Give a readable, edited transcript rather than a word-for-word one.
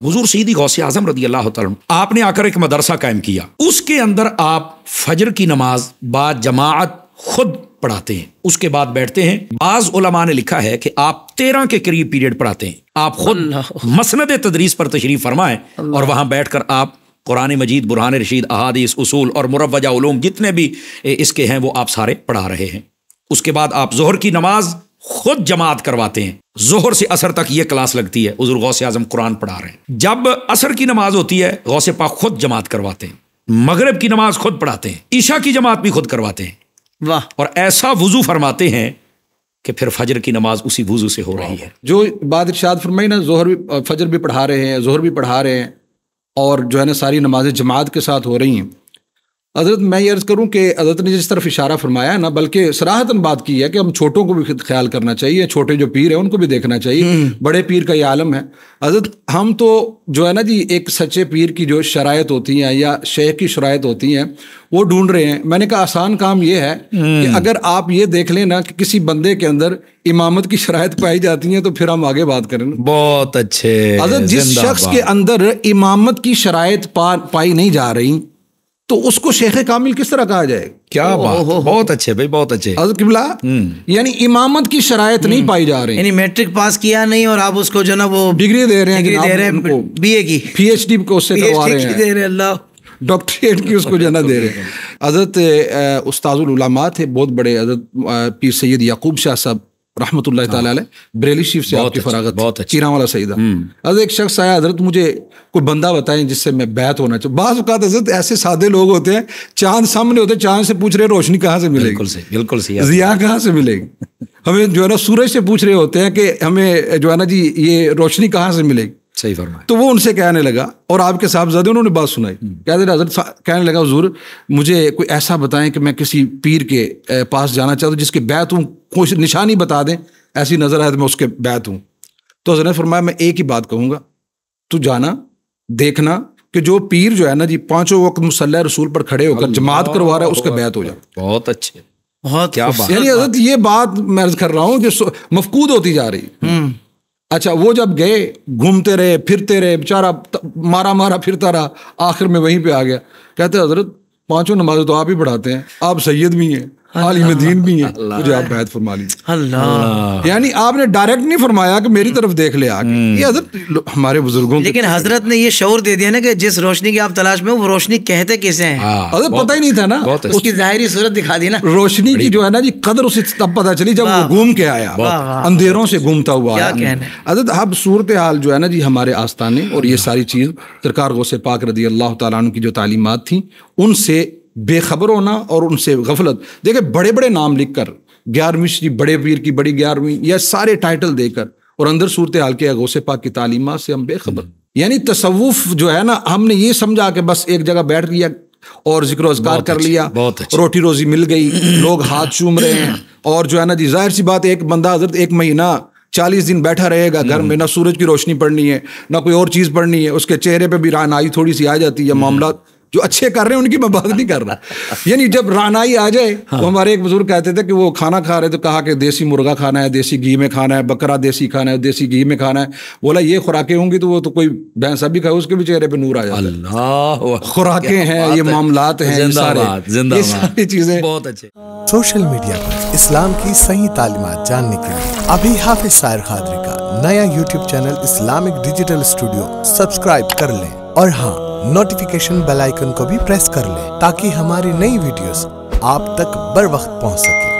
हुजूर सैयदी गौसे आजम रदी अल्लाह तआला आप ने आकर एक मदरसा कायम किया, उसके अंदर आप फजर की नमाज बाद जमाअत खुद पढ़ाते हैं, उसके बाद बैठते हैं। बाज़ उलमा ने लिखा है कि आप 13 के करीब पीरियड पढ़ाते हैं, आप खुद मसनद तदरीस पर तशरीफ फरमाएं और वहां बैठकर आप कुरान मजीद, बुरहान रशीद, अहादीस, उसूल और मुरव्वजा उलूम जितने भी इसके हैं वो आप सारे पढ़ा रहे हैं। उसके बाद आप जोहर की नमाज खुद जमात करवाते हैं, जोहर से असर तक ये क्लास लगती है, हुजूर गौसे आजम कुरान पढ़ा रहे हैं। जब असर की नमाज होती है गौसे पाक खुद जमात करवाते हैं, मगरिब की नमाज खुद पढ़ाते हैं, ईशा की जमात भी खुद करवाते हैं। वाह। और ऐसा वुजू फरमाते हैं कि फिर फजर की नमाज उसी वुजू से हो रही है। जो बात इरशाद फरमाई ना, जोहर भी फजर भी पढ़ा रहे हैं, जोहर भी पढ़ा रहे हैं और जो है ना सारी नमाजें जमात के साथ हो रही हैं। हज़रत मैं ये अर्ज़ करूँ कि हज़रत ने जिस तरफ इशारा फरमाया है ना, बल्कि सराहतन बात की है कि हम छोटों को भी ख्याल करना चाहिए, छोटे जो पीर हैं उनको भी देखना चाहिए। बड़े पीर का ये आलम है हज़रत। हम तो जो है ना जी एक सच्चे पीर की जो शरायत होती हैं या शेख की शरायत होती हैं वो ढूंढ रहे हैं। मैंने कहा आसान काम ये है कि अगर आप ये देख लें ना कि किसी बंदे के अंदर इमामत की शरायत पाई जाती है तो फिर हम आगे बात करें। बहुत अच्छे। हज़रत जिस शख्स के अंदर इमामत की शरायत पाई नहीं जा रही तो उसको शेख कामिल किस तरह कहा जाए? क्या बात, बहुत अच्छे भाई, बहुत अच्छे। हज़रत किबला यानी इमामत की शरायत नहीं पाई जा रही, यानी मैट्रिक पास किया नहीं और आप उसको जो ना वो डिग्री दे रहे हैं, बीए की PhD को उससे करवा रहे हैं, दे रहे अल्लाह, डॉक्टरेट की उसको जना दे रहे हैं। हज़रत उस्ताजुल उलमा थे बहुत बड़े, हज़रत पीर सैयद याकूब शाह साहब रहमतुल्लाह ताला अलैह, बरेली शरीफ से आपकी फरागत, बहुत चीरा वाला सईदा। हज़रत एक शख्स आया, हज़रत मुझे कोई बंदा बताएं जिससे मैं बैत होना चाहिए। बाज़ औक़ात हज़रत ऐसे सादे लोग होते हैं, चांद सामने होते हैं, चांद से पूछ रहे रोशनी कहाँ से मिलेगी, बिल्कुल सही, ज़िया कहाँ से मिलेगी। हमें जो है ना सूरज से पूछ रहे होते हैं कि हमें जो है ना जी ये रोशनी कहाँ से मिलेगी। सही फरमाया। तो वो उनसे कहने लगा और आपके साहबजादे उन्होंने बात सुनाई, कहते हज़रत कहने लगा हुजूर मुझे कोई ऐसा बताएं कि मैं किसी पीर के पास जाना चाहता हूँ जिसके बैत हूँ, कोई निशानी बता दें, ऐसी नजर आए तो मैं उसके बैत हूँ। तो हज़रत ने फरमाया मैं एक ही बात कहूँगा, तू जाना देखना कि जो पीर जो है ना जी पांचों वक्त मुसल्ला रसूल पर खड़े होकर जमात करवा रहा है उसके बैत हो जाए। बहुत अच्छे, बहुत क्या बात। यानी हज़रत ये बात मैं अर्ज कर रहा हूँ जो मफकूद होती जा रही। अच्छा वो जब गए घूमते रहे फिरते रहे, बेचारा मारा मारा फिरता रहा, आखिर में वहीं पे आ गया। कहते हज़रत पांचों नमाज़ें तो आप ही पढ़ाते हैं, आप सैयद भी हैं, आलिम दीन भी हैं, मुझे आप बैत फरमा लीजिए। अल्लाह, यानी आपने डायरेक्ट नहीं फरमाया कि मेरी तरफ देख ले आके, ये हज़रत हमारे बुजुर्गों, लेकिन हजरत ने ये शऊर दे दिया ना कि जिस रोशनी की आप तलाश में हो वो रोशनी कहते किसे हैं। हज़रत पता ही नहीं था ना, उसकी जाहिरी सूरत दिखा दी ना, रोशनी की जो है ना जी कदर उसे तब पता चली जब वो घूम के आया, अंधेरों से घूमता हुआ आया। हज़रत अब सूरत हाल जो है ना जी हमारे आस्ताने और ये सारी चीज़ सरकार गौसे पाक रदी अल्लाह तआला अन्हु की जो तालीमात थी उनसे बेखबर होना और उनसे गफलत। देखिए बड़े बड़े नाम लिख कर 11वीं शरीफ बड़े पीर की बड़ी 11वीं या सारे टाइटल देकर और अंदर सूरत हाल के गौसे पाक की तालीमात से हम बेखबर। यानी तसव्वुफ जो है ना हमने ये समझा कि बस एक जगह बैठ गया और जिक्र अज़कार कर लिया, रोटी रोजी मिल गई, लोग हाथ चूम रहे हैं और जो है ना जी जाहिर सी बात एक बंदा हज़रत 1 महीना 40 दिन बैठा रहेगा घर में, ना सूरज की रोशनी पड़नी है ना कोई और चीज़ पड़नी है, उसके चेहरे पे भी रानाई थोड़ी सी आ जाती है। मामला जो अच्छे कर रहे हैं उनकी मैं बात नहीं कर रहा, यानी जब रानाई आ जाए तो हमारे एक बुजुर्ग कहते थे कि वो खाना खा रहे तो कहा कि देसी मुर्गा खाना है, देसी घी में खाना है, बकरा देसी खाना है, देसी घी में खाना है। बोला ये खुराकें होंगी तो वो तो कोई भैंस भी खाए उसके भी चेहरे पे नूर आ जाता है। अल्लाह, खुराकें हैं, ये मामलात हैं, ये सारी चीजें। बहुत अच्छे। सोशल मीडिया पर इस्लाम की सही तालीमात जानने के लिए अभी हाफिज सायर खादरी का नया YouTube channel Islamic digital studio subscribe कर लें और हाँ नोटिफिकेशन बेल आइकन को भी प्रेस कर लें ताकि हमारी नई वीडियोस आप तक बर वक्त पहुंच सके।